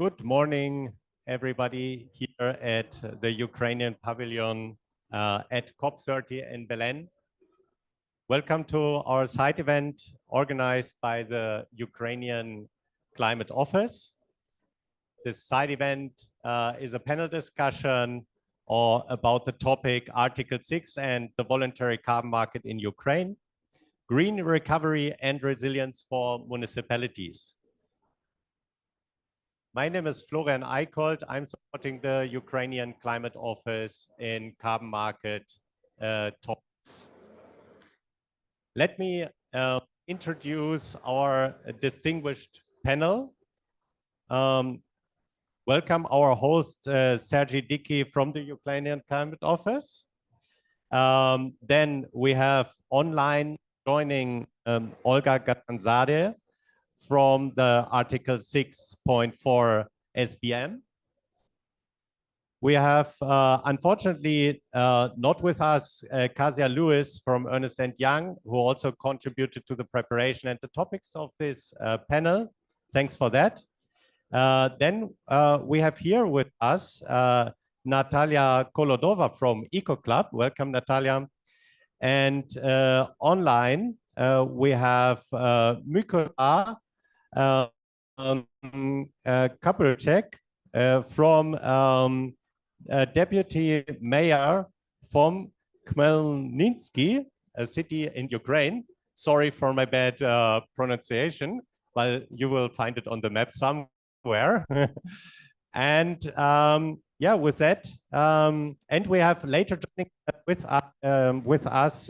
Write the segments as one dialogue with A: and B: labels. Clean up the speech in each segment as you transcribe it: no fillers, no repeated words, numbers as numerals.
A: Good morning, everybody here at the Ukrainian pavilion at COP30 in Berlin. Welcome to our side event organized by the Ukrainian Climate Office. This side event is a panel discussion about the topic Article 6 and the voluntary carbon market in Ukraine, green recovery and resilience for municipalities. My name is Florիan Ейкхольд. I'm supporting the Ukrainian Climate Office in carbon market topics. Let me introduce our distinguished panel. Welcome our host, Sергій Dickie from the Ukrainian Climate Office. Then we have online joining Olga Gatanzadeh from the Article 6.4 SBM. We have, unfortunately, not with us, Kasia Lewis from Ernst & Young, who also contributed to the preparation and the topics of this panel. Thanks for that. Then we have here with us Natalia Kolodova from Eco Club. Welcome, Natalia. And online, we have Mykola Kapelchek from Deputy Mayor from Khmelnytsky, a city in Ukraine. Sorry for my bad pronunciation, but you will find it on the map somewhere. And yeah, with that, and we have later joining with us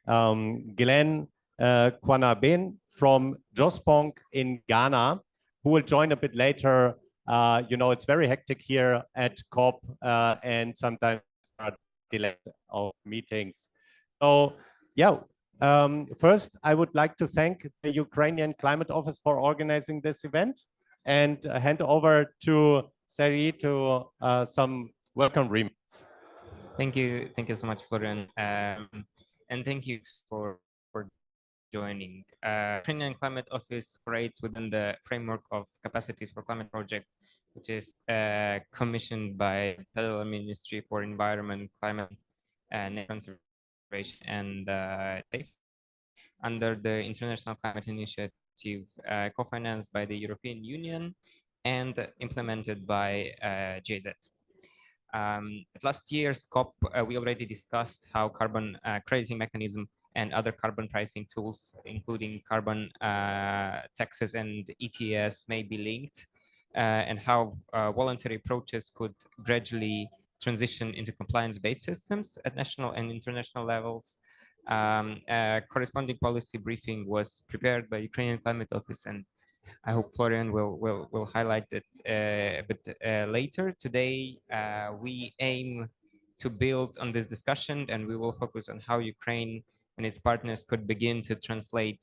A: Glenn Kwanaben from Jospong in Ghana, who will join a bit later. You know, it's very hectic here at COP and sometimes delays of meetings. So yeah, first I would like to thank the Ukrainian Climate Office for organizing this event and hand over to Seri to some welcome remarks.
B: Thank you so much, Florian, and thank you for joining. Ukrainian Climate Office operates within the framework of Capacities for Climate Project, which is commissioned by Federal Ministry for Environment, Climate and Conservation and Safe under the International Climate Initiative, co-financed by the European Union and implemented by GIZ. At last year's COP, we already discussed how carbon crediting mechanism and other carbon pricing tools, including carbon taxes and ETS, may be linked, and how voluntary approaches could gradually transition into compliance-based systems at national and international levels. A corresponding policy briefing was prepared by Ukrainian Climate Office, and I hope Florian will highlight it a bit later. Today, we aim to build on this discussion, and we will focus on how Ukraine and its partners could begin to translate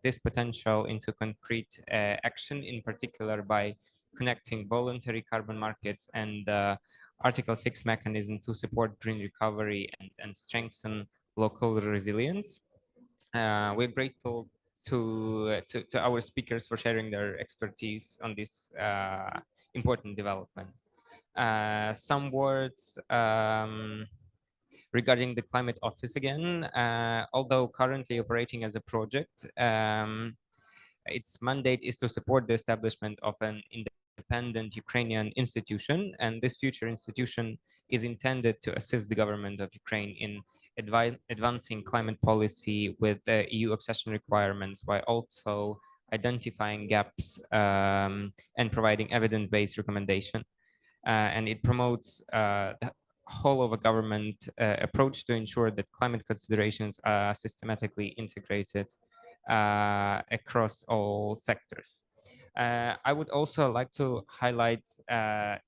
B: this potential into concrete action, in particular by connecting voluntary carbon markets and Article 6 mechanism to support green recovery and strengthen local resilience. We're grateful to our speakers for sharing their expertise on this important development. Some words regarding the Climate Office again. Although currently operating as a project, its mandate is to support the establishment of an independent Ukrainian institution, and this future institution is intended to assist the government of Ukraine in advancing climate policy with EU accession requirements, while also identifying gaps and providing evidence-based recommendation. And it promotes the whole of a government approach to ensure that climate considerations are systematically integrated across all sectors. I would also like to highlight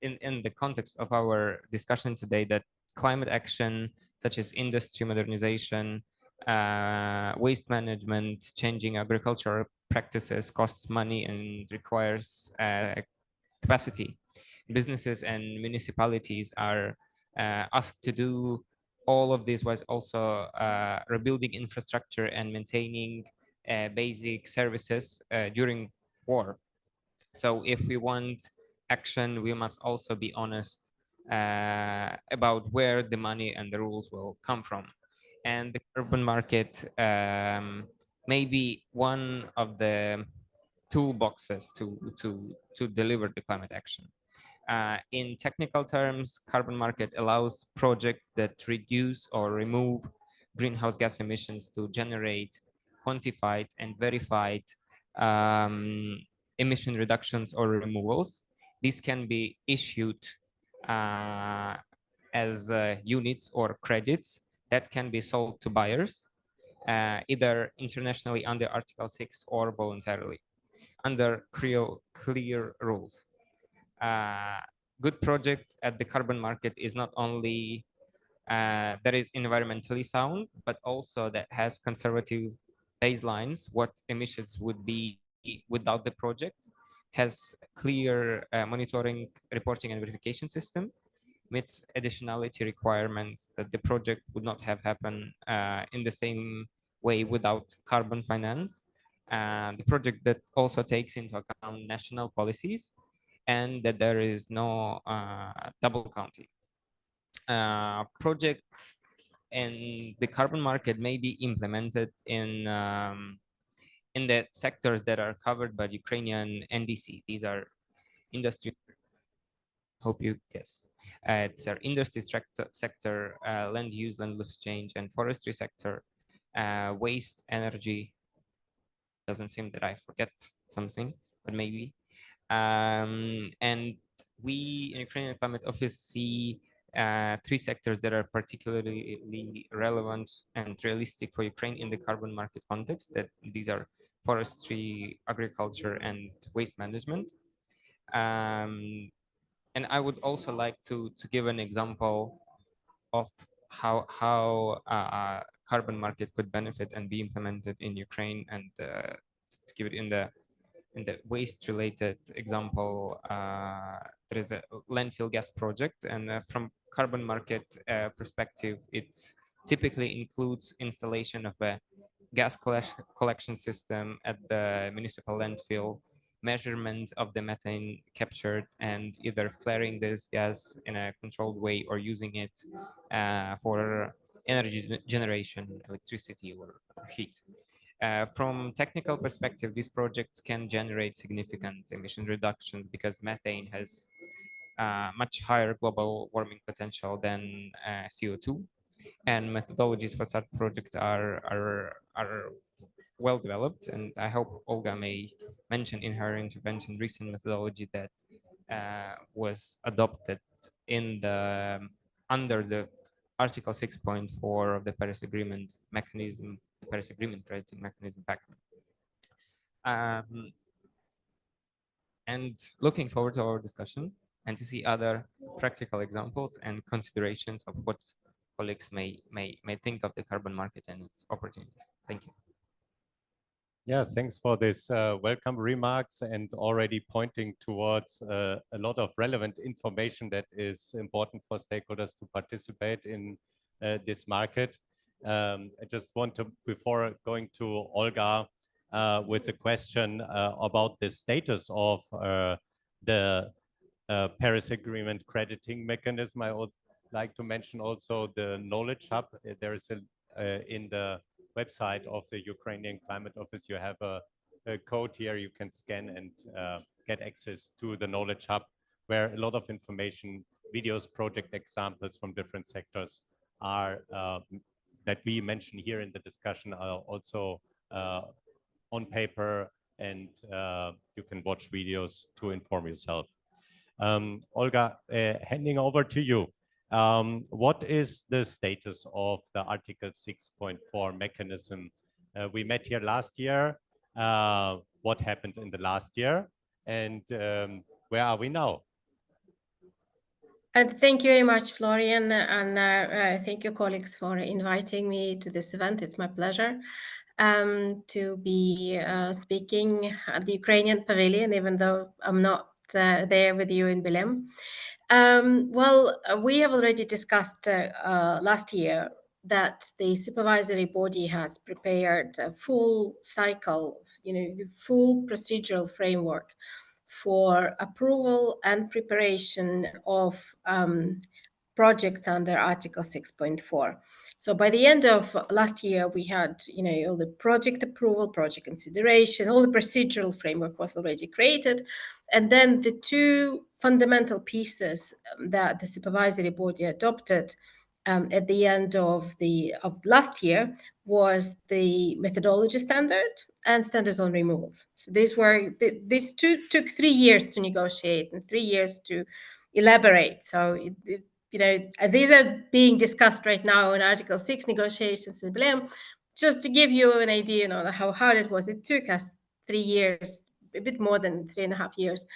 B: in the context of our discussion today that climate action such as industry modernization, waste management, changing agricultural practices costs money and requires capacity. Businesses and municipalities are asked to do all of this while also rebuilding infrastructure and maintaining basic services during war. So if we want action, we must also be honest about where the money and the rules will come from. And the carbon market may be one of the toolboxes to deliver the climate action. In technical terms, carbon market allows projects that reduce or remove greenhouse gas emissions to generate quantified and verified emission reductions or removals. These can be issued as units or credits that can be sold to buyers, either internationally under Article 6 or voluntarily, under clear rules. Good project at the carbon market is not only that is environmentally sound, but also that has conservative baselines, what emissions would be without the project, has clear monitoring, reporting, and verification system, meets additionality requirements that the project would not have happened in the same way without carbon finance. The project that also takes into account national policies, and that there is no double counting. Projects in the carbon market may be implemented in the sectors that are covered by the Ukrainian NDC. These are industry. Hope you guess. It's our industry sector, land use, land use change, and forestry sector, waste, energy. Doesn't seem that I forget something, but maybe. And we in Ukrainian Climate Office see three sectors that are particularly relevant and realistic for Ukraine in the carbon market context. That these are forestry, agriculture, and waste management. And I would also like to give an example of how carbon market could benefit and be implemented in Ukraine, and to give it in the waste related example, there is a landfill gas project, and from carbon market perspective, it typically includes installation of a gas collection system at the municipal landfill, measurement of the methane captured, and either flaring this gas in a controlled way or using it for energy generation, electricity or heat. From technical perspective, these projects can generate significant emission reductions because methane has much higher global warming potential than CO2, and methodologies for such projects are well developed. And I hope Olga may mention in her intervention recent methodology that was adopted in the under the Article 6.4 of the Paris Agreement mechanism, the Paris Agreement crediting mechanism package. And looking forward to our discussion and to see other practical examples and considerations of what colleagues may think of the carbon market and its opportunities. Thank you.
A: Yeah, thanks for this welcome remarks and already pointing towards a lot of relevant information that is important for stakeholders to participate in this market. I just want to, before going to Olga with a question about the status of the Paris Agreement crediting mechanism, I would like to mention also the Knowledge Hub. There is in the website of the Ukrainian Climate Office, you have a code here you can scan and get access to the Knowledge Hub, where a lot of information, videos, project examples from different sectors are that we mention here in the discussion are also on paper, and you can watch videos to inform yourself. Olga, handing over to you. What is the status of the Article 6.4 mechanism? We met here last year. What happened in the last year? And where are we now?
C: Thank you very much, Florian, and thank you, colleagues, for inviting me to this event. It's my pleasure to be speaking at the Ukrainian Pavilion, even though I'm not there with you in Belém. Well, we have already discussed last year that the supervisory body has prepared a full cycle, the full procedural framework for approval and preparation of projects under Article 6.4. So by the end of last year, we had, all the project approval, project consideration, all the procedural framework was already created. And then the two fundamental pieces that the supervisory body adopted at the end of last year was the methodology standard and standard on removals. So these two took 3 years to negotiate and 3 years to elaborate. So these are being discussed right now in Article 6 negotiations in Belém. Just to give you an idea, how hard it was. It took us 3 years, a bit more than 3.5 years,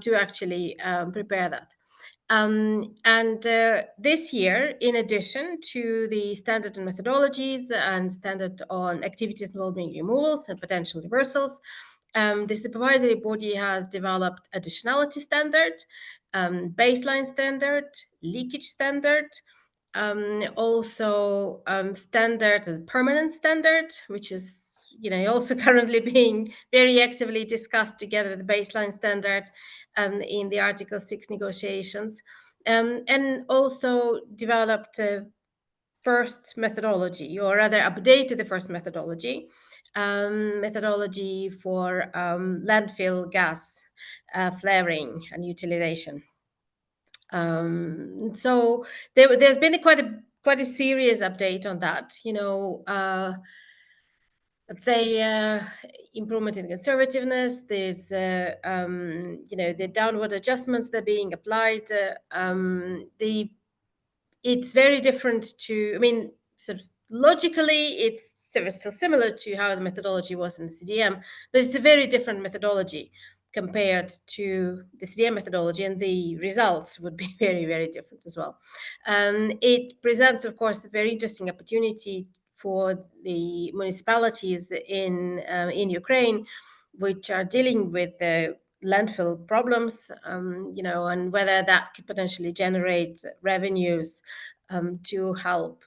C: to actually prepare that. And this year, in addition to the standard on methodologies and standard on activities involving removals and potential reversals, the supervisory body has developed additionality standard, baseline standard, leakage standard, also standard and permanent standard, which is also currently being very actively discussed together with the baseline standard in the Article 6 negotiations, and also developed a first methodology, or rather updated the first methodology for landfill gas flaring and utilization. So there's been quite a serious update on that. Let's say improvement in conservativeness. There's the downward adjustments that are being applied. It's very different to, sort of logically, it's still similar to how the methodology was in the CDM, but it's a very different methodology compared to the CDM methodology, and the results would be very, very different as well. It presents, of course, a very interesting opportunity for the municipalities in Ukraine, which are dealing with the landfill problems, and whether that could potentially generate revenues to help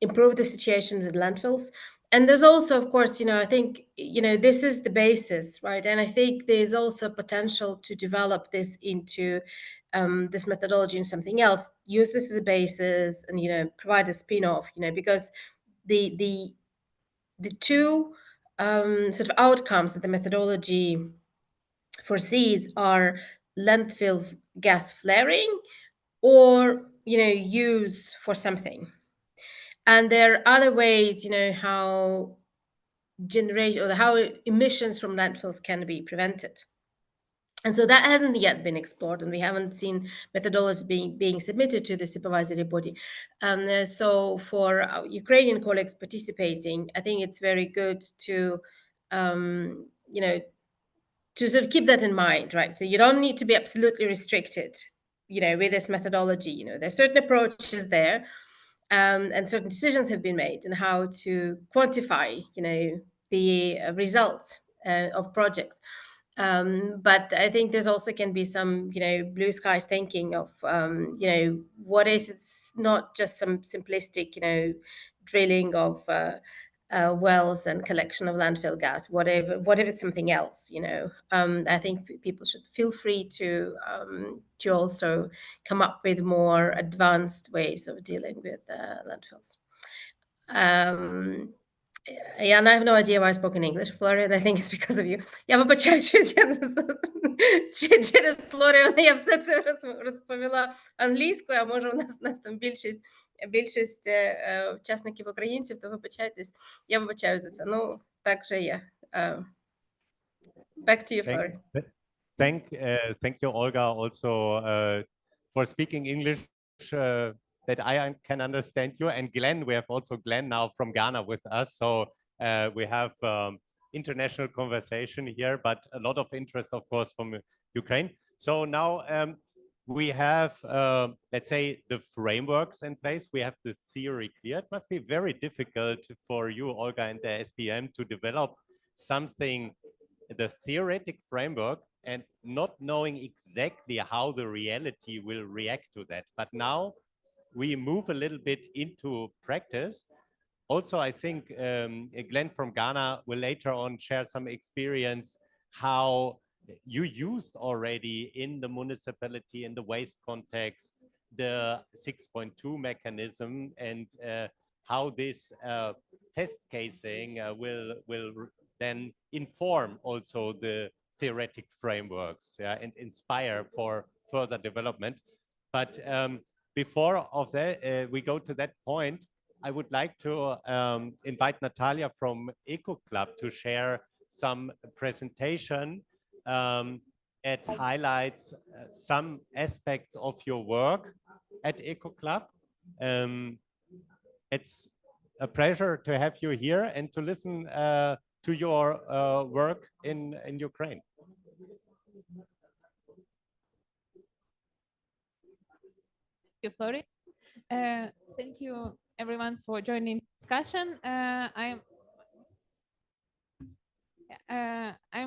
C: improve the situation with landfills. And there's also, of course, I think, this is the basis, right? And I think there's also potential to develop this into this methodology and something else, use this as a basis and, provide a spin-off, because the two sort of outcomes that the methodology foresees are landfill gas flaring or, use for something. And there are other ways, how emissions from landfills can be prevented. And so that hasn't yet been explored, and we haven't seen methodologies being submitted to the supervisory body. So for our Ukrainian colleagues participating, I think it's very good to, to sort of keep that in mind, right? So you don't need to be absolutely restricted, with this methodology. There's certain approaches there, and certain decisions have been made on how to quantify, the results of projects. But I think there's also can be some, blue skies thinking of, what is it's not just some simplistic, drilling of wells and collection of landfill gas, whatever it's something else, I think people should feel free to also come up with more advanced ways of dealing with landfills. Yeah, and I have no idea why I spoke in English, Florian. I think it's because of you. Я вибачаю, що через Флоріана я все це розповіла англійською, а може у нас там більшість учасників українців, то вибачайтесь. Я вибачаю за це. Ну, так же є. Back to you, Florian.
A: Thank you, Olga, also for speaking English that I can understand you. And Glenn, we have also Glenn now from Ghana with us. So we have international conversation here, but a lot of interest, of course, from Ukraine. So now we have, let's say, the frameworks in place. We have the theory clear. It must be very difficult for you, Olga, and the SPM to develop something, the theoretic framework, and not knowing exactly how the reality will react to that. But now we move a little bit into practice. Also, I think Glenn from Ghana will later on share some experience how you used already in the municipality, in the waste context, the 6.2 mechanism, and how this test casing will then inform also the theoretic frameworks, yeah, and inspire for further development. But before of that, we go to that point, I would like to invite Natalia from Eco Club to share some presentation that highlights some aspects of your work at Eco Club. It's a pleasure to have you here and to listen to your work in Ukraine.
D: Thank you, Flori. Thank you, everyone, for joining discussion. I'm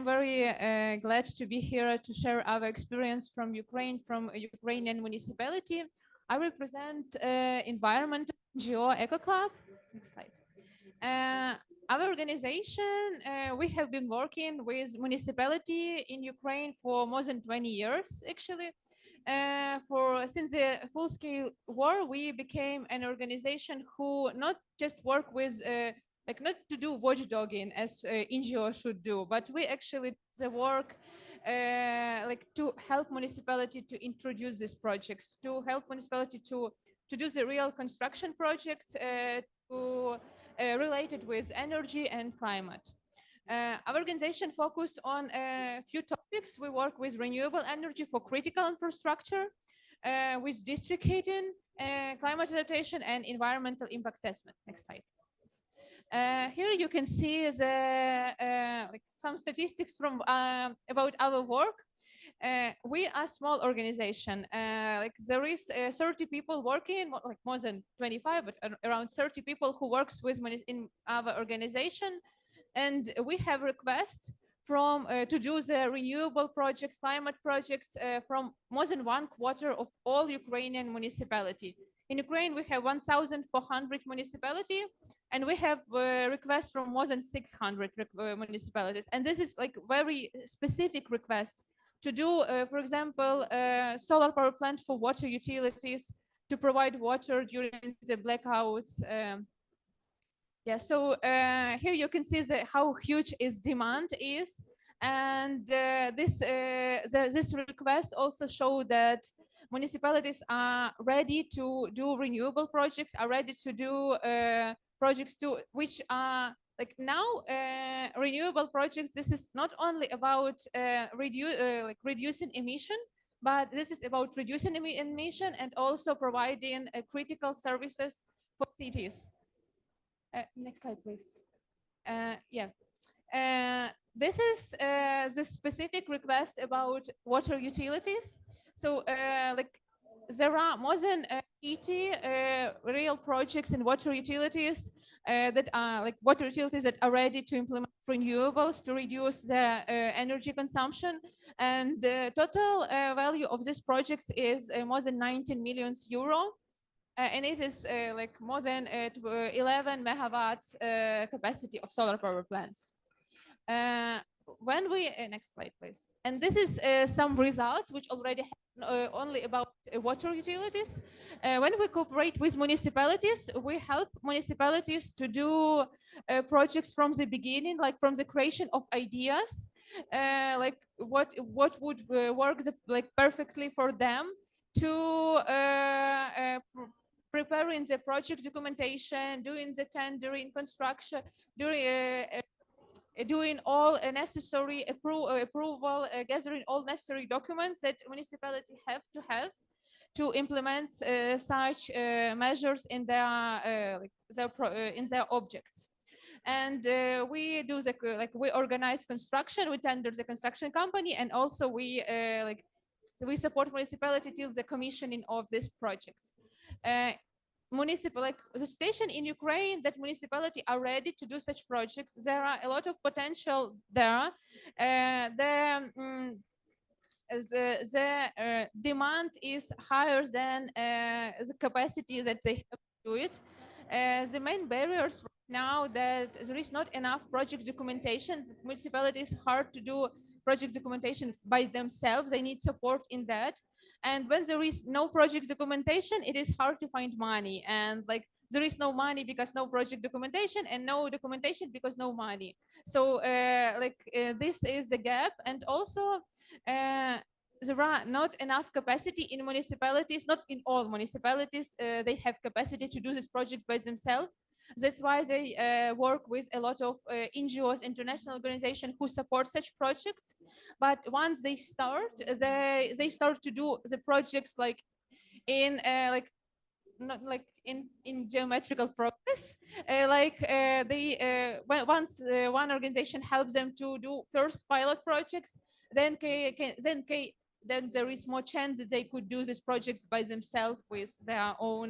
D: very glad to be here to share our experience from Ukraine, from a Ukrainian municipality. I represent environmental NGO Eco Club. Next slide. Our organization, we have been working with municipality in Ukraine for more than 20 years, actually. Since the full-scale war, we became an organization who not just work with not to do watchdogging as NGO should do, but we actually do the work to help municipality to introduce these projects, to help municipality to do the real construction projects related with energy and climate. Our organization focus on a few topics. We work with renewable energy for critical infrastructure, with district heating, climate adaptation, and environmental impact assessment. Next slide. Here you can see some statistics from about our work. We are a small organization. There is 30 people working, more than 25, but around 30 people who works with in our organization. And we have requests from to do the renewable projects, climate projects from more than 1/4 of all Ukrainian municipality. In Ukraine, we have 1,400 municipality, and we have requests from more than 600 municipalities. And this is very specific requests to do, for example, solar power plant for water utilities to provide water during the blackouts. So here you can see how huge its demand is, and this request also show that municipalities are ready to do renewable projects, are ready to do projects which are now renewable projects. This is not only about reducing emission, but this is about reducing emission and also providing critical services for cities. Next slide, please. This is the specific request about water utilities. So there are more than 80 real projects in water utilities that are water utilities that are ready to implement renewables to reduce the energy consumption. And the total value of these projects is more than 19 million euro. And it is more than 11 megawatts capacity of solar power plants. When we next slide, please. And this is some results which already happen only about water utilities. When we cooperate with municipalities, we help municipalities to do projects from the beginning, from the creation of ideas, what would work perfectly for them, to preparing the project documentation, doing the tendering, construction, doing all necessary approval, gathering all necessary documents that municipality have to implement such measures in their objects. And we do we organize construction, we tender the construction company, and also we support municipality till the commissioning of these projects. The situation in Ukraine that municipality are ready to do such projects. There are a lot of potential there. The demand is higher than the capacity that they have to do it. The main barriers right now that there is not enough project documentation. Municipality is hard to do project documentation by themselves. They need support in that. And when there is no project documentation, it is hard to find money. And like there is no money because no project documentation, and no documentation because no money. So this is the gap. And also there are not enough capacity in municipalities, not in all municipalities. They have capacity to do these projects by themselves. That's why they work with a lot of NGOs, international organizations who support such projects. But once they start, they start to do the projects like in not like in geometrical progress. Once one organization helps them to do first pilot projects, then there is more chance that they could do these projects by themselves with their own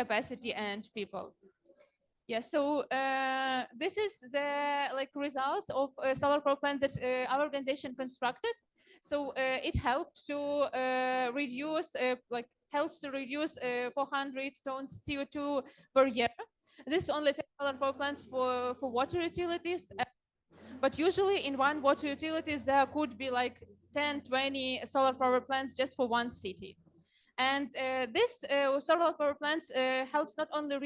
D: capacity and people. Yeah, so this is the results of solar power plants that our organization constructed. So it helped to reduce 400 tons CO2 per year. This only solar power plants for water utilities. But usually in one water utilities, there could be like 10, 20 solar power plants just for one city. And this solar power plants helps not only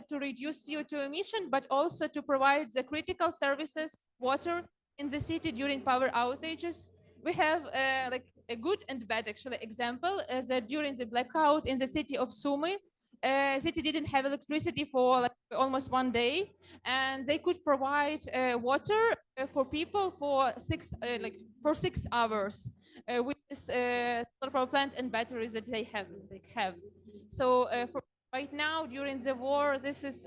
D: to reduce CO2 emission, but also to provide the critical services, water in the city during power outages. We have a good and bad actually example that during the blackout in the city of Sumy, city didn't have electricity for almost 1 day, and they could provide water for people for 6 hours with this solar power plant and batteries that they have. So for right now during the war, this is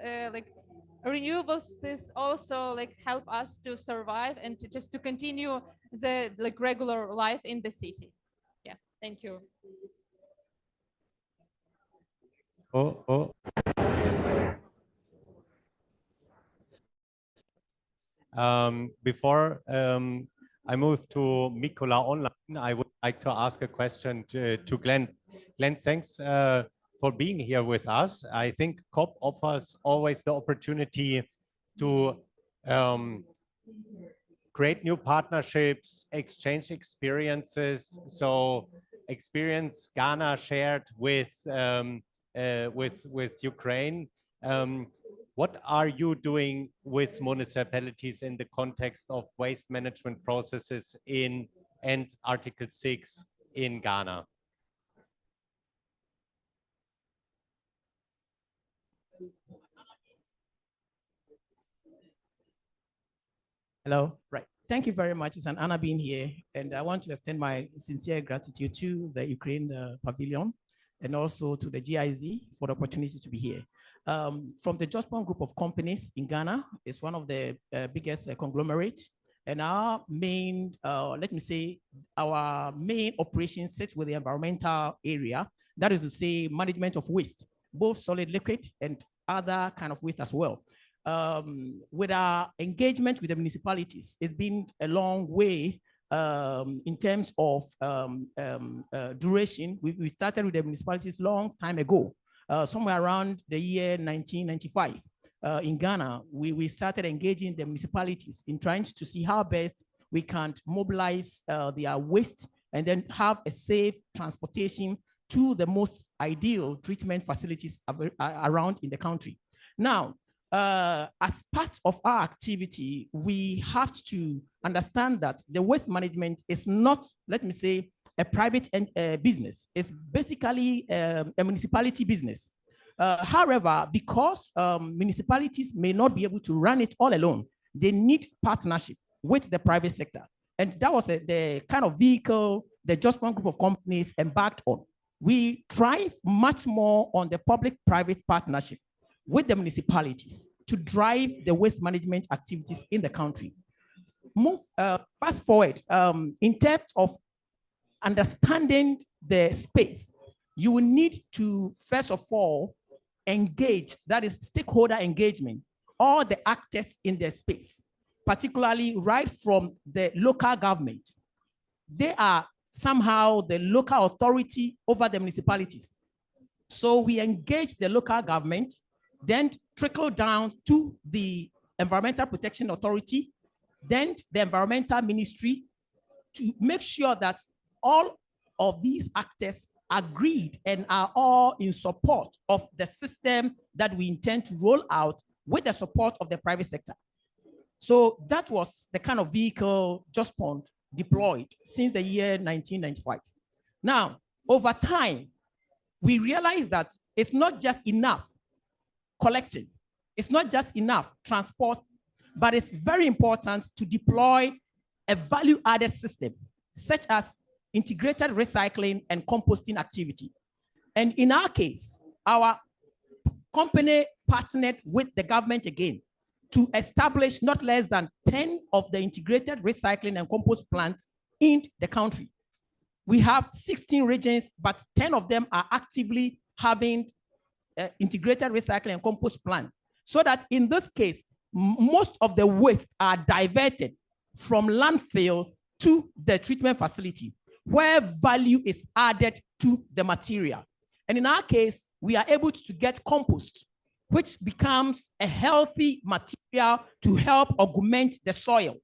D: renewables. This also help us to survive and to continue the regular life in the city. Yeah, thank you.
A: Before I move to Mikola online, I would like to ask a question to Glenn. Glenn, thanks for being here with us. I think COP offers always the opportunity to create new partnerships, exchange experiences. So experience Ghana shared with Ukraine. What are you doing with municipalities in the context of waste management processes and Article 6 in Ghana?
E: Hello, right. Thank you very much. It's an honor being here. And I want to extend my sincere gratitude to the Ukraine Pavilion and also to the GIZ for the opportunity to be here. From the Just One group of companies in Ghana, it's one of the biggest conglomerates. And our main, let me say, our main operation sits with the environmental area. That is to say, management of waste, both solid, liquid, and other kind of waste as well. With our engagement with the municipalities, it's been a long way in terms of duration. We started with the municipalities long time ago, somewhere around the year 1995. In Ghana, we started engaging the municipalities in trying to see how best we can mobilize their waste and then have a safe transportation to the most ideal treatment facilities around in the country. Now, as part of our activity, we have to understand that the waste management is not, let me say, a private business. It's basically a municipality business. However, because municipalities may not be able to run it all alone, they need partnership with the private sector. And that was the kind of vehicle the Just One group of companies embarked on. We thrive much more on the public-private partnership with the municipalities to drive the waste management activities in the country. Fast forward, in terms of understanding the space, you will need to, first of all, engage, that is stakeholder engagement, all the actors in the space, particularly right from the local government. They are somehow the local authority over the municipalities. So we engage the local government, then trickle down to the Environmental Protection Authority, then the Environmental Ministry, to make sure that all of these actors agreed and are all in support of the system that we intend to roll out with the support of the private sector. So that was the kind of vehicle Just Pond deployed since the year 1995. Now, over time, we realized that it's not just enough collecting, it's not just enough transport, but it's very important to deploy a value-added system, such as integrated recycling and composting activity. And in our case, our company partnered with the government again to establish not less than 10 of the integrated recycling and compost plants in the country. We have 16 regions, but 10 of them are actively having integrated recycling and compost plant. So that in this case, most of the waste are diverted from landfills to the treatment facility, where value is added to the material. And in our case, we are able to get compost, which becomes a healthy material to help augment the soil.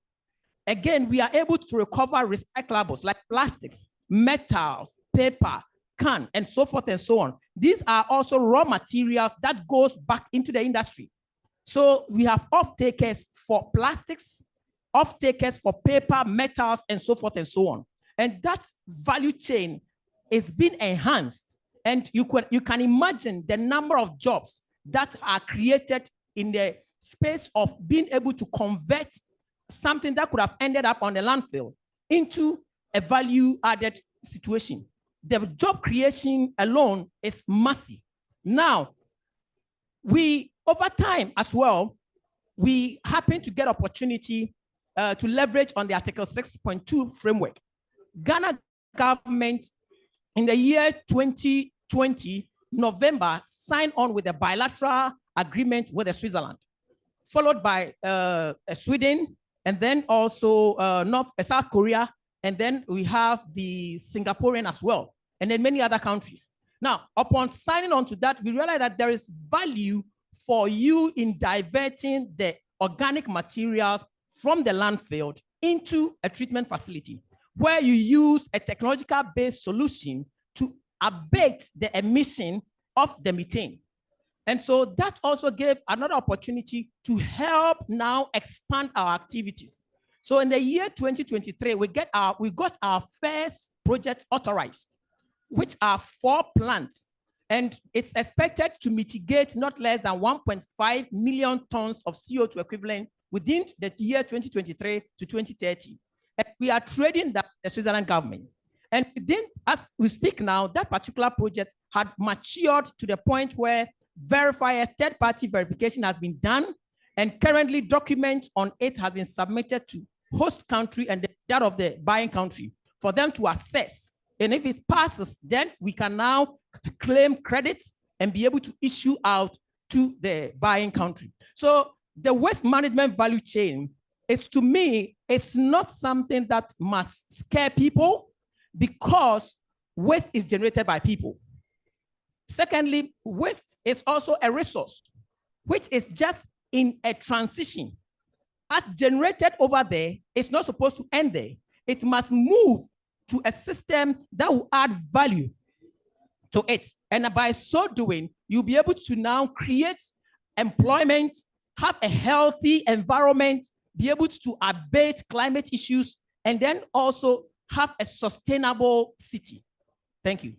E: Again, we are able to recover recyclables like plastics, metals, paper, can, and so forth and so on. These are also raw materials that goes back into the industry. So we have off-takers for plastics, off-takers for paper, metals, and so forth and so on. And that value chain is being enhanced. And you can imagine the number of jobs that are created in the space of being able to convert something that could have ended up on the landfill into a value-added situation. The job creation alone is massive. Now, over time as well, we happen to get opportunity to leverage on the Article 6.2 framework. Ghana government in the year 2020, November, signed on with a bilateral agreement with Switzerland, followed by Sweden, and then also South Korea, and then we have the Singaporean as well, and then many other countries. Now, upon signing on to that, we realized that there is value for you in diverting the organic materials from the landfill into a treatment facility, where you use a technological-based solution to abate the emission of the methane. And so that also gave another opportunity to help now expand our activities. So in the year 2023, we got our first project authorized, which are 4 plants. And it's expected to mitigate not less than 1.5 million tons of CO2 equivalent within the year 2023 to 2030. And we are trading that the Switzerland government. And as we speak now, that particular project had matured to the point where verifiers, third-party verification has been done, and currently documents on it has been submitted to host country and that of the buying country for them to assess. And if it passes, then we can now claim credits and be able to issue out to the buying country. So the waste management value chain, to me, it's not something that must scare people, because waste is generated by people. Secondly, waste is also a resource, which is just in a transition. As generated over there, it's not supposed to end there. It must move to a system that will add value to it. And by so doing, you'll be able to now create employment, have a healthy environment, be able to abate climate issues, and then also have a sustainable city. Thank you.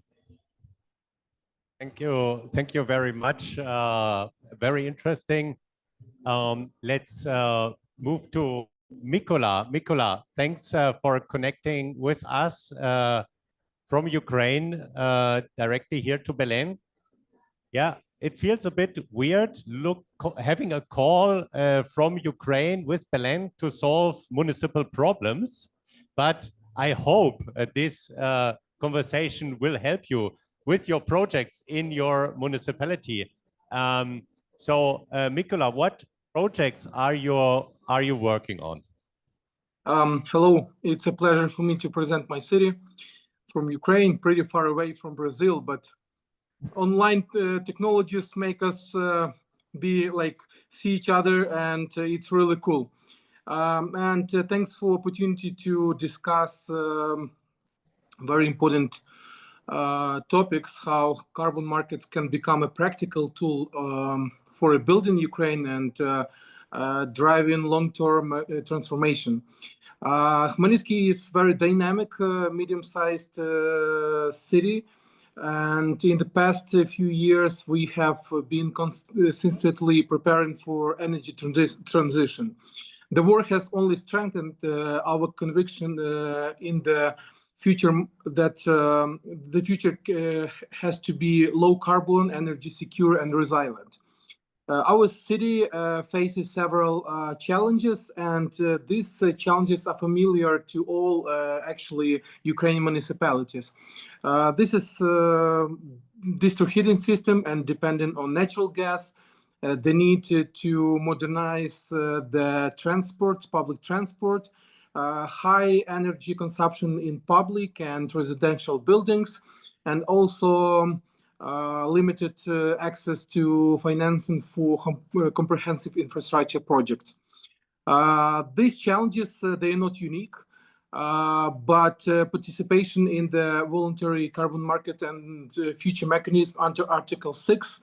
A: Thank you. Thank you very much. Very interesting. Let's move to Mikola. Mikola, thanks for connecting with us from Ukraine directly here to Berlin. Yeah, it feels a bit weird having a call from Ukraine with Berlin to solve municipal problems, but I hope this conversation will help you with your projects in your municipality. So, Mikola, what projects are you working on?
F: Hello, it's a pleasure for me to present my city from Ukraine, pretty far away from Brazil, but online technologies make us be like see each other, and it's really cool. Thanks for opportunity to discuss very important topics, how carbon markets can become a practical tool for rebuilding Ukraine and driving long-term transformation. Khmelnytskyi is very dynamic, medium-sized city. And in the past few years, we have been consistently preparing for energy transition. The war has only strengthened our conviction in the future that the future has to be low carbon, energy secure, and resilient. Our city faces several challenges, and these challenges are familiar to all actually Ukrainian municipalities. This is district heating system and dependent on natural gas, the need to modernize the transport, public transport, high energy consumption in public and residential buildings, and also limited access to financing for comprehensive infrastructure projects. These challenges, they are not unique, but participation in the voluntary carbon market and future mechanism under Article 6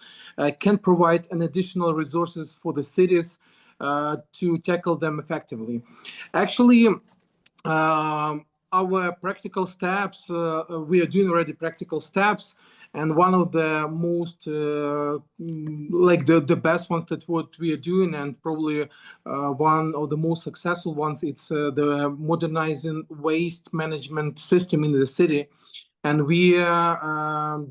F: can provide an additional resources for the cities to tackle them effectively. Actually, our practical steps, we are doing already practical steps, and one of the most like the best ones that what we are doing, and probably one of the most successful ones, it's the modernizing waste management system in the city. And we are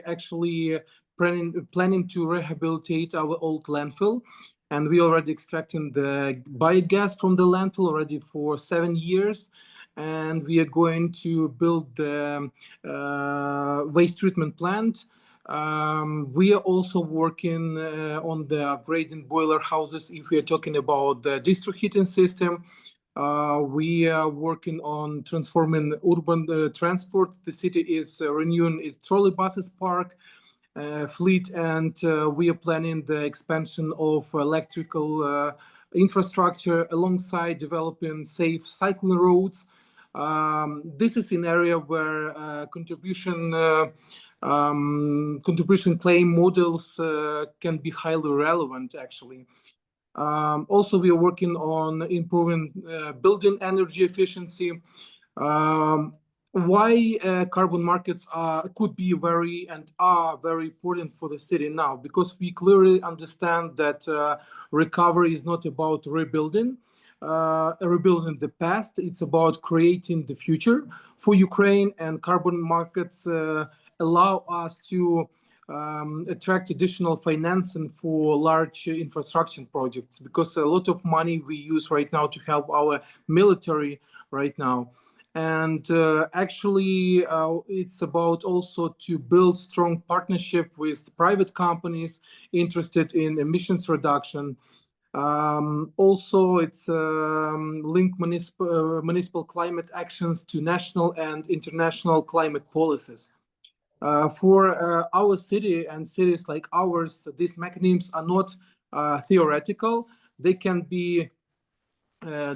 F: actually planning to rehabilitate our old landfill, and we already extracting the biogas from the landfill already for 7 years. And we are going to build the waste treatment plant. We are also working on the upgrading boiler houses. If we are talking about the district heating system, we are working on transforming urban transport. The city is renewing its trolley buses park fleet, and we are planning the expansion of electrical infrastructure alongside developing safe cycling roads. This is an area where contribution claim models can be highly relevant, actually. Also, we are working on improving building energy efficiency. Why carbon markets could be very and are very important for the city now? Because we clearly understand that recovery is not about rebuilding the past. It's about creating the future for Ukraine, and carbon markets allow us to attract additional financing for large infrastructure projects, because a lot of money we use right now to help our military right now. And actually, it's about also to build strong partnership with private companies interested in emissions reduction. Also, it's link municipal climate actions to national and international climate policies. For our city and cities like ours, these mechanisms are not theoretical. They can be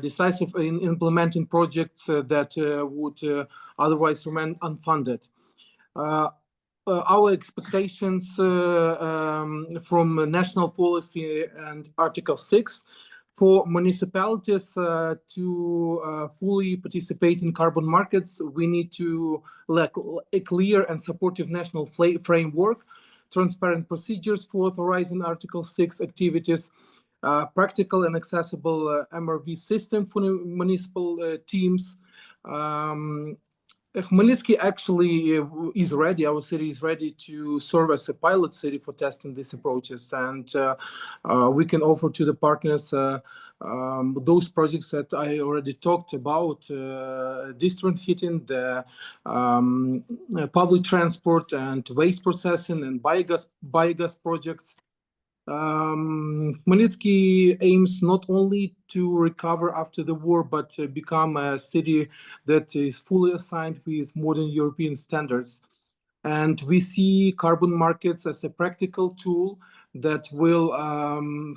F: decisive in implementing projects that would otherwise remain unfunded. Our expectations from national policy and Article 6 for municipalities to fully participate in carbon markets, we need to like a clear and supportive national framework, transparent procedures for authorizing Article 6 activities, practical and accessible MRV system for municipal teams. Khmelnytskyi actually is ready, our city is ready to serve as a pilot city for testing these approaches, and we can offer to the partners those projects that I already talked about, district heating, the public transport and waste processing and biogas projects. Khmelnytskyi aims not only to recover after the war, but become a city that is fully assigned with modern European standards. And we see carbon markets as a practical tool that will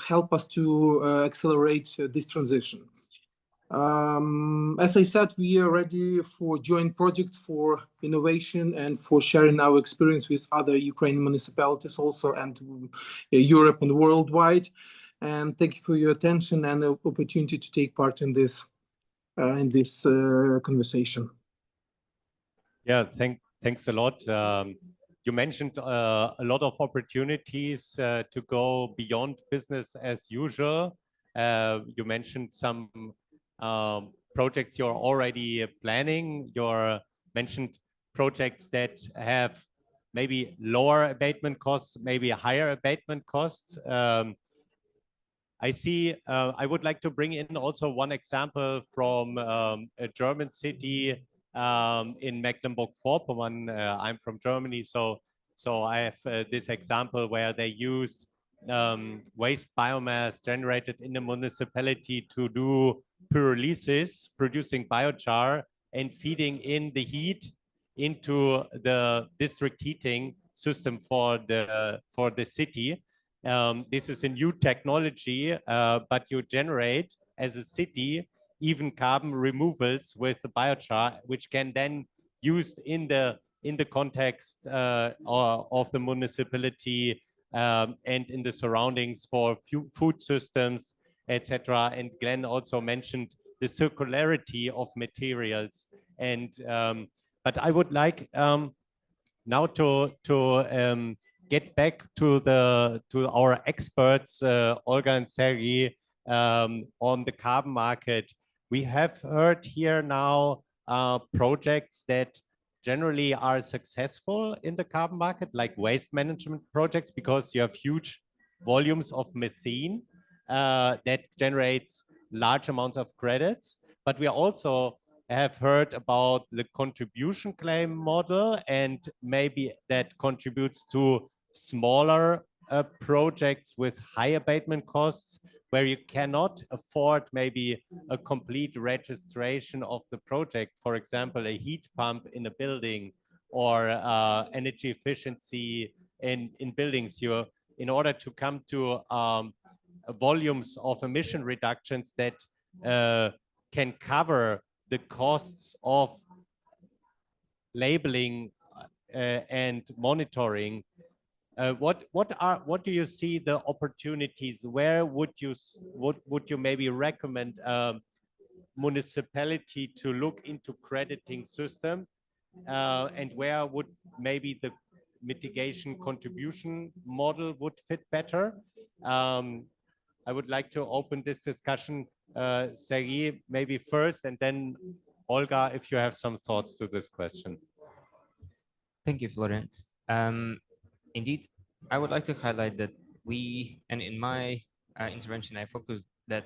F: help us to accelerate this transition. As I said, we are ready for joint projects for innovation and for sharing our experience with other Ukrainian municipalities also, and Europe and worldwide. And thank you for your attention and the opportunity to take part in this conversation.
A: Yeah, thanks a lot. You mentioned a lot of opportunities to go beyond business as usual. You mentioned some projects you're already planning. You mentioned projects that have maybe lower abatement costs, maybe higher abatement costs. I see, I would like to bring in also one example from a German city in Mecklenburg-Vorpommern. I'm from Germany, so I have this example where they use waste biomass generated in the municipality to do pyrolysis, producing biochar and feeding in the heat into the district heating system for the city. This is a new technology, but you generate as a city even carbon removals with the biochar, which can then used in the context of the municipality and in the surroundings for food systems, etc. And Glenn also mentioned the circularity of materials. And but I would like now to get back to our experts, Olga and Sergey, on the carbon market. We have heard here now projects that generally are successful in the carbon market, like waste management projects, because you have huge volumes of methane that generates large amounts of credits. But we also have heard about the contribution claim model, and maybe that contributes to smaller projects with high abatement costs, where you cannot afford maybe a complete registration of the project. For example, a heat pump in a building, or energy efficiency in buildings. In order to come to volumes of emission reductions that can cover the costs of labeling and monitoring. What do you see the opportunities? Where would you maybe recommend a municipality to look into crediting system, and where would maybe the mitigation contribution model would fit better? I would like to open this discussion, Sergey, maybe first, and then Olga, if you have some thoughts to this question.
B: Thank you, Florian. Indeed, I would like to highlight that in my intervention, I focused that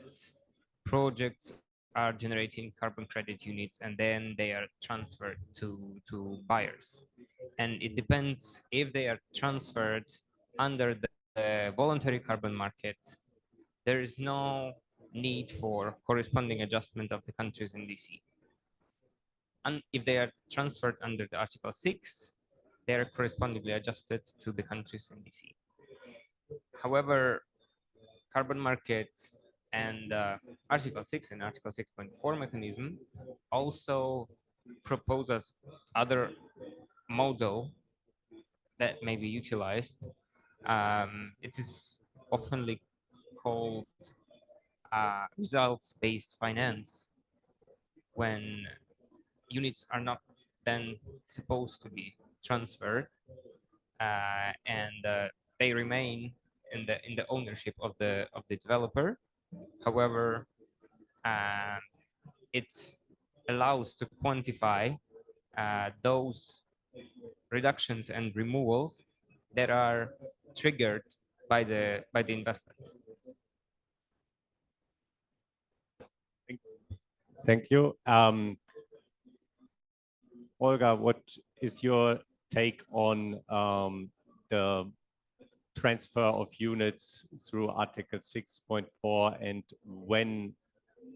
B: projects are generating carbon credit units, and then they are transferred to buyers. And it depends if they are transferred under the voluntary carbon market. There is no need for corresponding adjustment of the countries in DC. And if they are transferred under the Article 6, they are correspondingly adjusted to the countries in DC. However, carbon market and Article 6 and Article 6.4 mechanism also proposes other model that may be utilized. It is often called results-based finance, when units are not then supposed to be transferred, and they remain in the ownership of the developer. However, it allows to quantify those reductions and removals that are triggered by the investment.
A: Thank you. Olga, what is your take on the transfer of units through Article 6.4, and when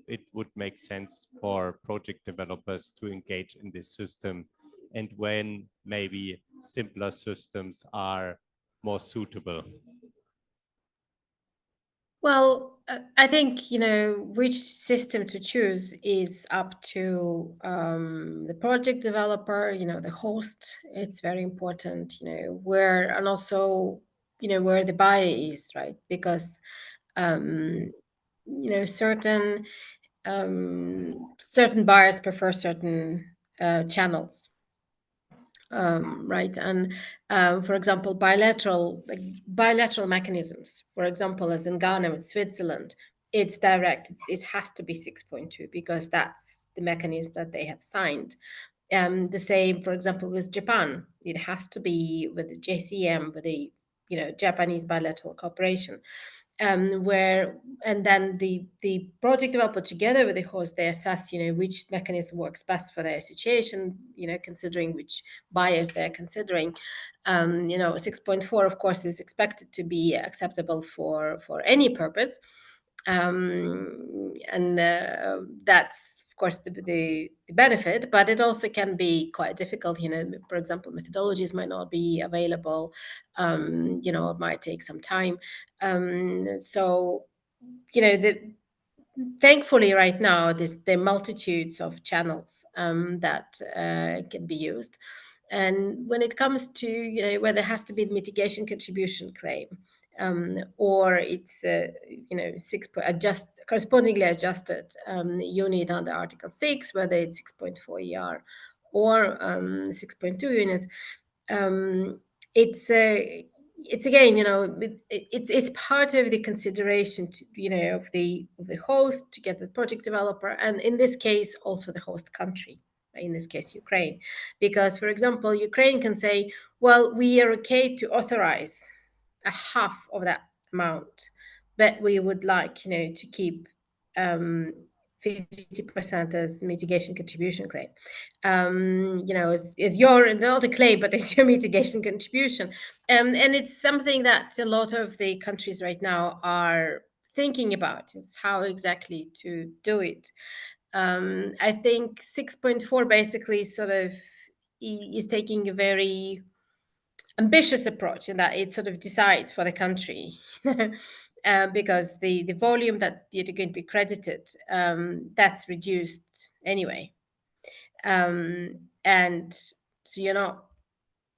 A: it would make sense for project developers to engage in this system, and when maybe simpler systems are more suitable?
C: Well, I think, you know, which system to choose is up to the project developer, you know, the host. It's very important, you know, where, and also, you know, where the buyer is, right? Because, you know, certain buyers prefer certain channels. Right, and for example, bilateral mechanisms, for example, as in Ghana with Switzerland, it's direct. It has to be 6.2 because that's the mechanism that they have signed. The same, for example, with Japan, it has to be with the JCM, with the, you know, Japanese bilateral cooperation. Where, and then the project developer together with the host, they assess, you know, which mechanism works best for their situation, you know, considering which buyers they're considering. You know, 6.4, of course, is expected to be acceptable for any purpose. And that's, of course, the benefit, but it also can be quite difficult. You know, for example, methodologies might not be available. You know, it might take some time. So, you know, thankfully right now, there are multitudes of channels that can be used. And when it comes to, you know, where there has to be the mitigation contribution claim, or it's you know, correspondingly adjusted unit under Article 6, whether it's 6.4 ER or 6.2 unit, it's again, you know, it's part of the consideration to, you know, of the host to get the project developer, and in this case also the host country, in this case Ukraine, because, for example, Ukraine can say, well, we are okay to authorize a half of that amount, but we would like, you know, to keep 50% as mitigation contribution claim. You know, is your, not a claim, but it's your mitigation contribution. And it's something that a lot of the countries right now are thinking about, is how exactly to do it. I think 6.4 basically sort of is taking a very ambitious approach in that it sort of decides for the country. Because the volume that you're going to be credited, that's reduced anyway. And so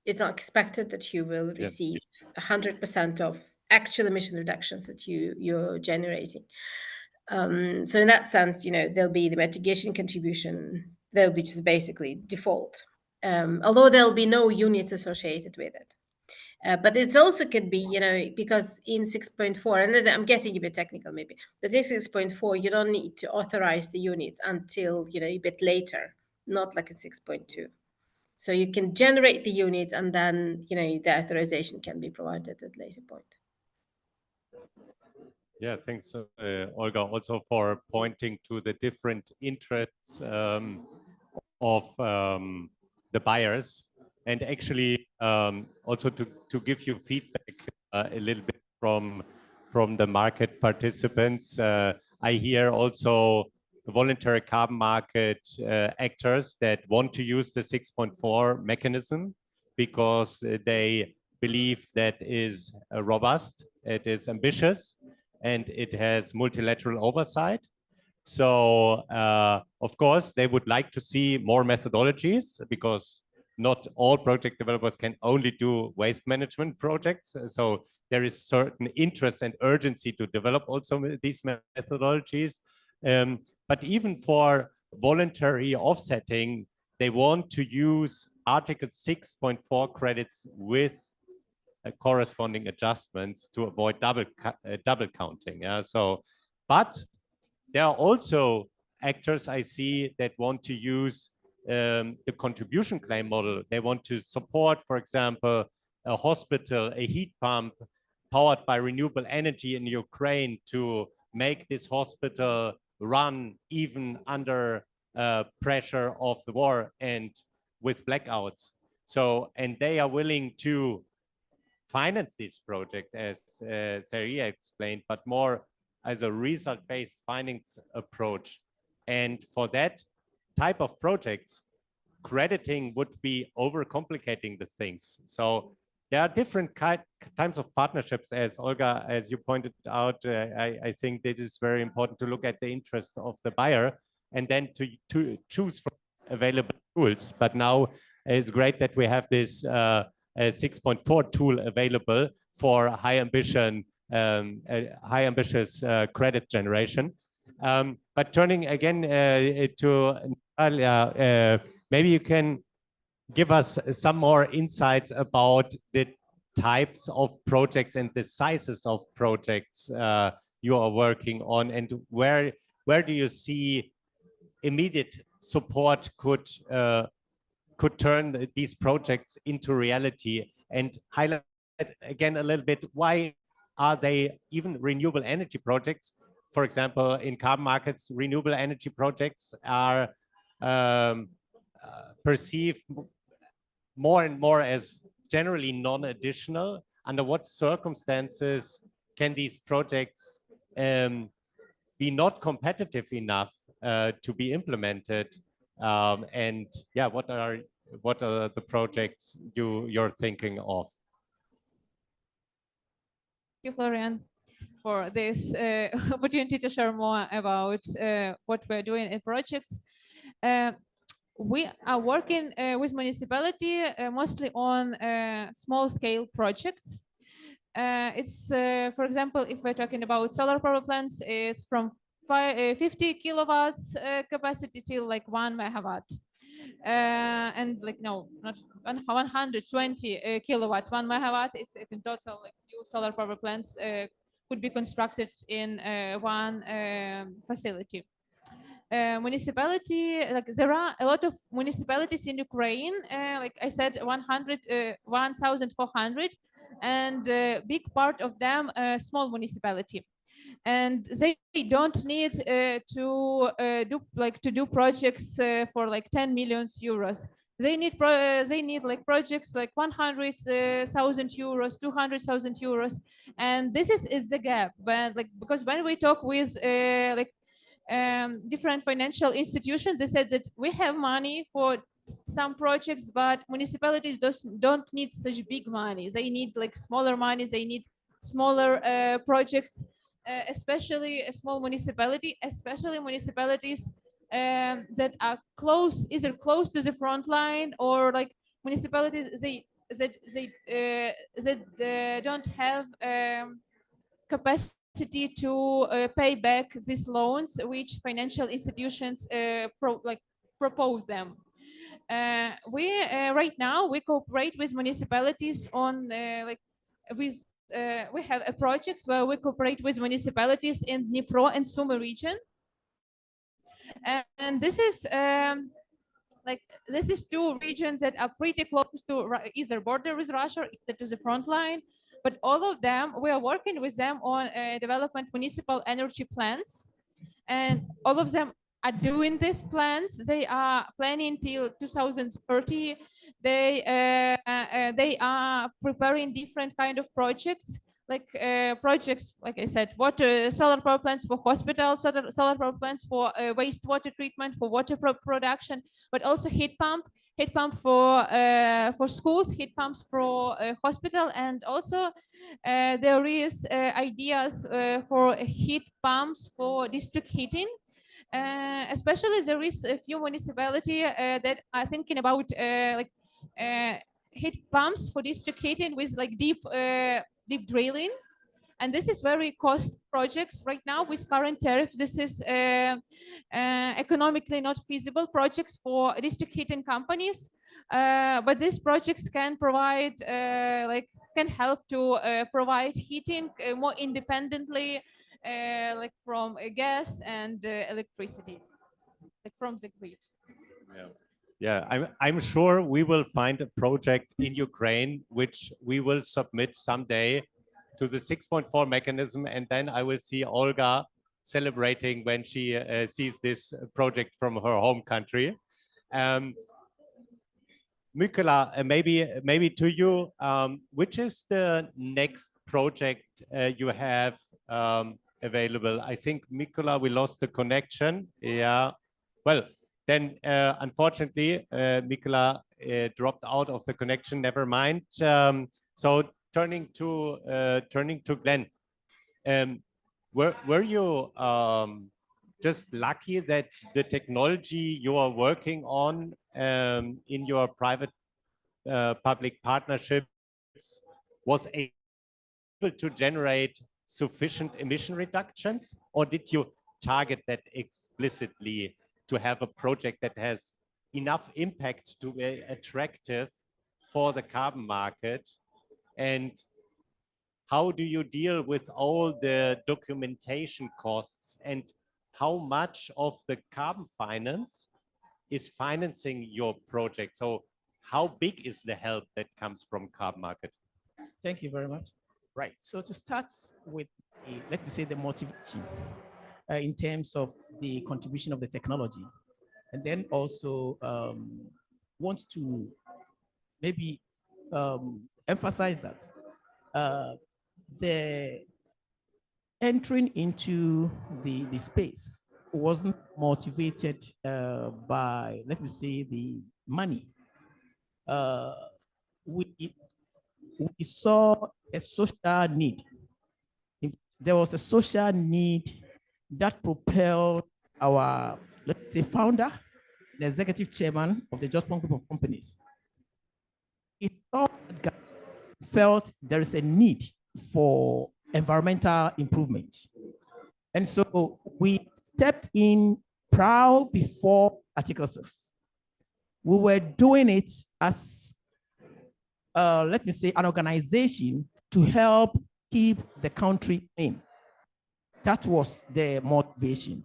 C: it's not expected that you will receive 100% of actual emission reductions that you're generating. So in that sense, you know, there'll be the mitigation contribution, there'll be just basically default, although there'll be no units associated with it. But it also could be, you know, because in 6.4, and I'm getting a bit technical maybe, but in 6.4, you don't need to authorize the units until, you know, a bit later, not like in 6.2. So you can generate the units and then, you know, the authorization can be provided at a later point.
A: Yeah, thanks, Olga, also for pointing to the different interests of the buyers, and actually also to give you feedback a little bit from the market participants. I hear also voluntary carbon market actors that want to use the 6.4 mechanism because they believe that is robust, it is ambitious, and it has multilateral oversight. So, of course, they would like to see more methodologies because not all project developers can only do waste management projects. So there is certain interest and urgency to develop also these methodologies. But even for voluntary offsetting, they want to use Article 6.4 credits with corresponding adjustments to avoid double counting. Yeah. So, but there are also actors I see that want to use the contribution claim model. They want to support, for example, a hospital, a heat pump powered by renewable energy in Ukraine to make this hospital run even under pressure of the war and with blackouts. So, and they are willing to finance this project, as Sari explained, but more as a result-based finance approach. And for that type of projects, crediting would be overcomplicating the things. So there are different types of partnerships, as Olga, as you pointed out. I think it is very important to look at the interest of the buyer and then to choose from available tools. But now it's great that we have this 6.4 tool available for high ambitious credit generation. But turning again to Natalia, maybe you can give us some more insights about the types of projects and the sizes of projects you are working on, and where do you see immediate support could turn these projects into reality, and highlight again a little bit, why are they even renewable energy projects? For example, in carbon markets, renewable energy projects are perceived more and more as generally non-additional. Under what circumstances can these projects be not competitive enough to be implemented? And yeah, what are the projects you're thinking of?
D: Thank you, Florian, for this opportunity to share more about what we're doing in projects. We are working with municipality mostly on small-scale projects. It's, for example, if we're talking about solar power plants, it's from 50 kilowatts capacity till like 1 megawatt. And like, no, not 120 kilowatts, 1 megawatt. If in total, like, few solar power plants could be constructed in one facility. Municipality, like, there are a lot of municipalities in Ukraine, like I said, 1,400, and a big part of them small municipality, and they don't need to do projects for like 10 million euros. They need like projects like 100,000 euros, 200,000 euros, and this is the gap. But like, because when we talk with different financial institutions, they said that we have money for some projects, but municipalities don't need such big money. They need like smaller money. They need smaller projects, especially a small municipality, especially municipalities that are either close to the front line, or like municipalities that don't have capacity to pay back these loans which financial institutions propose them. Right now we cooperate with municipalities on we have a project where we cooperate with municipalities in Dnipro and Sumy region, and this is two regions that are pretty close to either border with Russia or to the front line. But all of them, we are working with them on development municipal energy plans, and all of them are doing these plans. They are planning till 2030. They are preparing different kind of projects, like projects, like I said, solar power plants for hospitals, solar power plants for wastewater treatment, for water production, but also heat pump for schools, heat pumps for hospital, and also there is ideas for heat pumps for district heating. Especially there is a few municipalities that are thinking about heat pumps for district heating with like deep drilling. And this is very cost projects right now with current tariffs. This is economically not feasible projects for district heating companies. But these projects can provide, can help to provide heating more independently, like from gas and electricity, like from the grid.
A: Yeah, I'm sure we will find a project in Ukraine which we will submit someday to the 6.4 mechanism, and then I will see Olga celebrating when she sees this project from her home country. Mikola, maybe to you, which is the next project you have available? I think, Mikola, we lost the connection. Yeah, well, then unfortunately, Mikola dropped out of the connection. Never mind. So turning to Glenn, were you just lucky that the technology you are working on in your private public partnerships was able to generate sufficient emission reductions, or did you target that explicitly to have a project that has enough impact to be attractive for the carbon market? And how do you deal with all the documentation costs, and how much of the carbon finance is financing your project? So how big is the help that comes from carbon market?
E: Thank you very much. Right. So to start with, let me say the motivation in terms of the contribution of the technology, and then also want to maybe emphasize that the entering into the space wasn't motivated by, let me say, the money. We saw a social need. There was a social need that propelled our, let's say, founder, the executive chairman of the Just One Group of Companies. It felt there is a need for environmental improvement. And so we stepped in proud before Article 6. We were doing it as, let me say, an organization to help keep the country in. That was the motivation.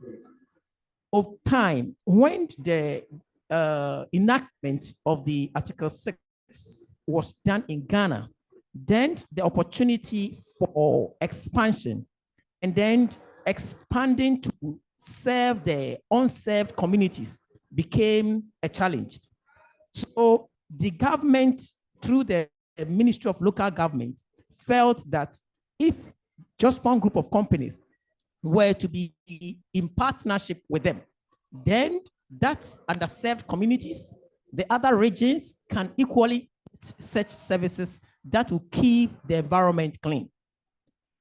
E: Of time, when the enactment of the Article 6 was done in Ghana, then the opportunity for expansion and then expanding to serve the unserved communities became a challenge. So the government, through the Ministry of Local Government, felt that if just one group of companies were to be in partnership with them, then that's underserved communities, the other regions can equally get such services that will keep the environment clean.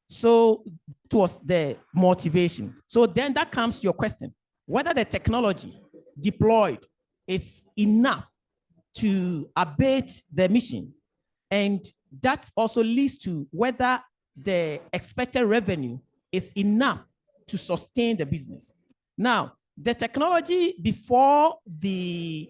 E: So it was the motivation. So then that comes to your question, whether the technology deployed is enough to abate the emission. And that also leads to whether the expected revenue is enough to sustain the business. Now, the technology before the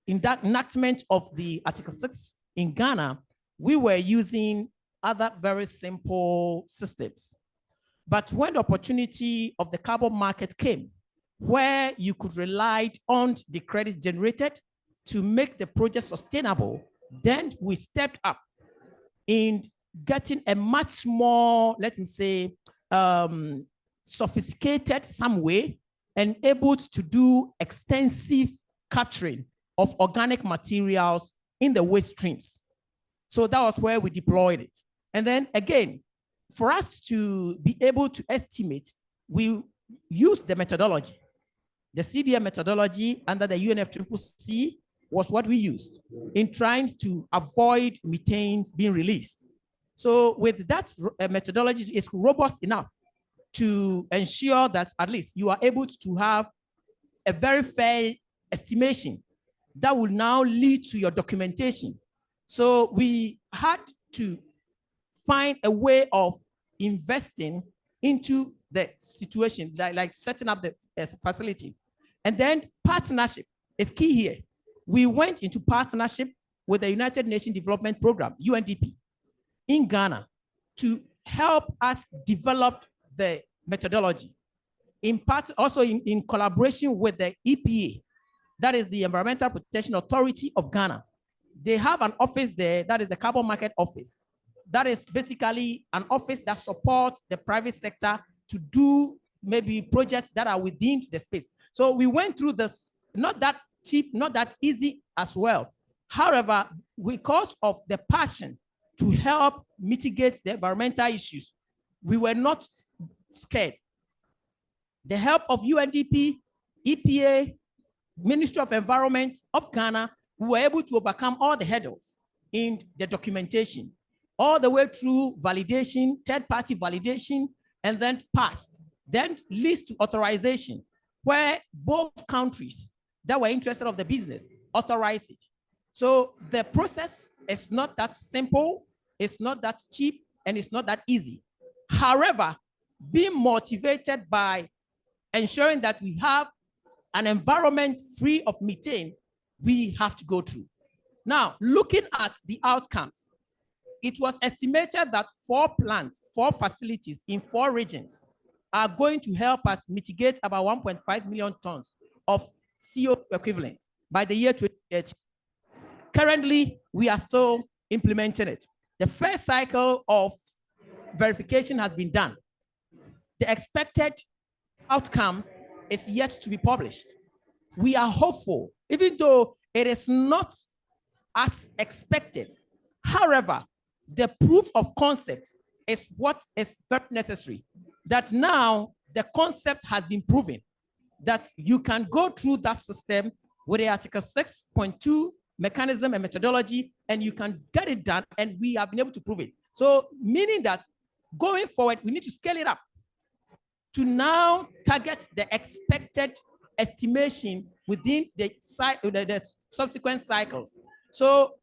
E: enactment of the Article 6 in Ghana, we were using other very simple systems. But when the opportunity of the carbon market came, where you could rely on the credits generated to make the project sustainable, then we stepped up in getting a much more, let me say, sophisticated some way and able to do extensive capturing of organic materials in the waste streams. So that was where we deployed it. And then again, for us to be able to estimate, we used the methodology. The CDM methodology under the UNFCCC was what we used in trying to avoid methane being released. So with that methodology, it's robust enough to ensure that at least you are able to have a very fair estimation that will now lead to your documentation. So we had to find a way of investing into the situation, like setting up the facility. And then partnership is key here. We went into partnership with the United Nations Development Program, UNDP, in Ghana to help us develop the methodology. In part, also in collaboration with the EPA, that is the Environmental Protection Authority of Ghana. They have an office there, that is the Carbon Market Office. That is basically an office that supports the private sector to do maybe projects that are within the space. So we went through this, not that cheap, not that easy as well. However, because of the passion to help mitigate the environmental issues, we were not scared. The help of UNDP, EPA, Ministry of Environment of Ghana, we were able to overcome all the hurdles in the documentation. all the way through validation, third-party validation, and then passed. Then leads to authorization, where both countries that were interested of the business authorized it. So the process is not that simple, it's not that cheap, and it's not that easy. However, being motivated by ensuring that we have an environment free of methane, we have to go through. Now, looking at the outcomes, it was estimated that 4 facilities in 4 regions are going to help us mitigate about 1.5 million tons of CO equivalent by the year 2030. Currently, we are still implementing it. The first cycle of verification has been done. The expected outcome is yet to be published. We are hopeful, even though it is not as expected. However, the proof of concept is what is very necessary. That now the concept has been proven that you can go through that system with the Article 6.2 mechanism and methodology, and you can get it done, and we have been able to prove it. So meaning that going forward, we need to scale it up to now target the expected estimation within the subsequent cycles. So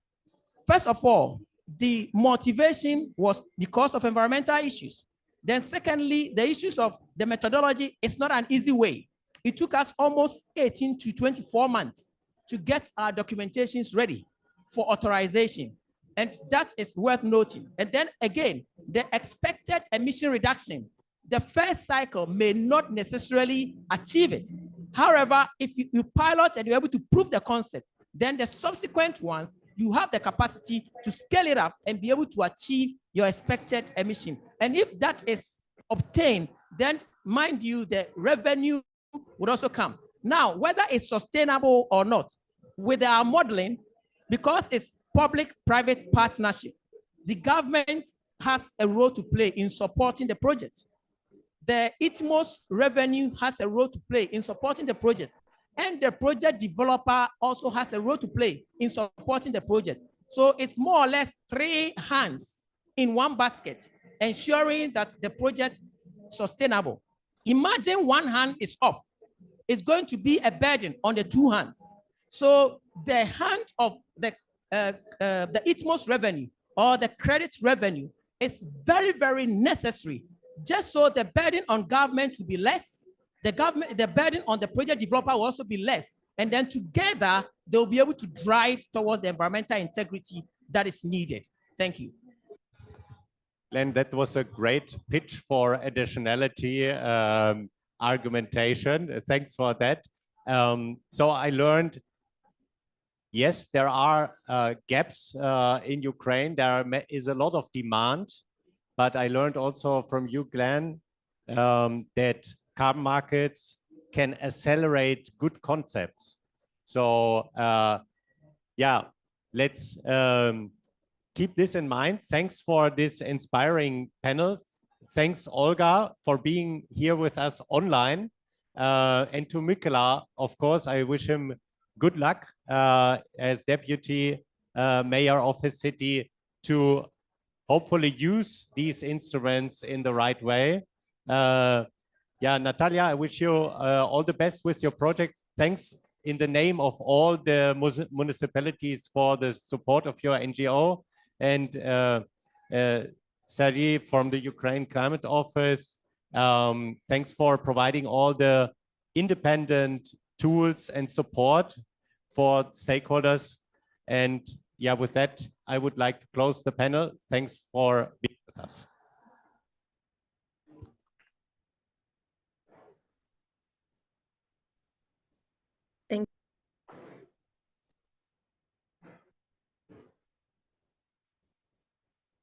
E: first of all, the motivation was because of environmental issues. Then secondly, the issues of the methodology is not an easy way. It took us almost 18 to 24 months to get our documentations ready for authorization. And that is worth noting. And then again, the expected emission reduction, the first cycle may not necessarily achieve it. However, if you pilot and you're able to prove the concept, then the subsequent ones, you have the capacity to scale it up and be able to achieve your expected emission. And if that is obtained, then mind you, the revenue would also come. Now, whether it's sustainable or not, with our modeling, because it's public-private partnership, the government has a role to play in supporting the project. The ITMOS revenue has a role to play in supporting the project. And the project developer also has a role to play in supporting the project. So it's more or less 3 hands in one basket, ensuring that the project is sustainable. Imagine one hand is off. It's going to be a burden on the 2 hands. So the hand of the ITMOS revenue or the credit revenue is very, very necessary, just so the burden on government will be less. The burden on the project developer will also be less. And then together, they'll be able to drive towards the environmental integrity that is needed. Thank you.
A: Glenn, that was a great pitch for additionality argumentation. Thanks for that. So I learned, yes, there are gaps in Ukraine. There is a lot of demand, but I learned also from you, Glenn, that carbon markets can accelerate good concepts. So yeah, let's keep this in mind. Thanks for this inspiring panel. Thanks, Olga, for being here with us online. And to Mikola, of course, I wish him good luck as deputy mayor of his city to hopefully use these instruments in the right way. Yeah, Natalia, I wish you all the best with your project. Thanks in the name of all the municipalities for the support of your NGO. And Sergey from the Ukraine Climate Office, thanks for providing all the independent tools and support for stakeholders. And yeah, with that, I would like to close the panel. Thanks for being with us.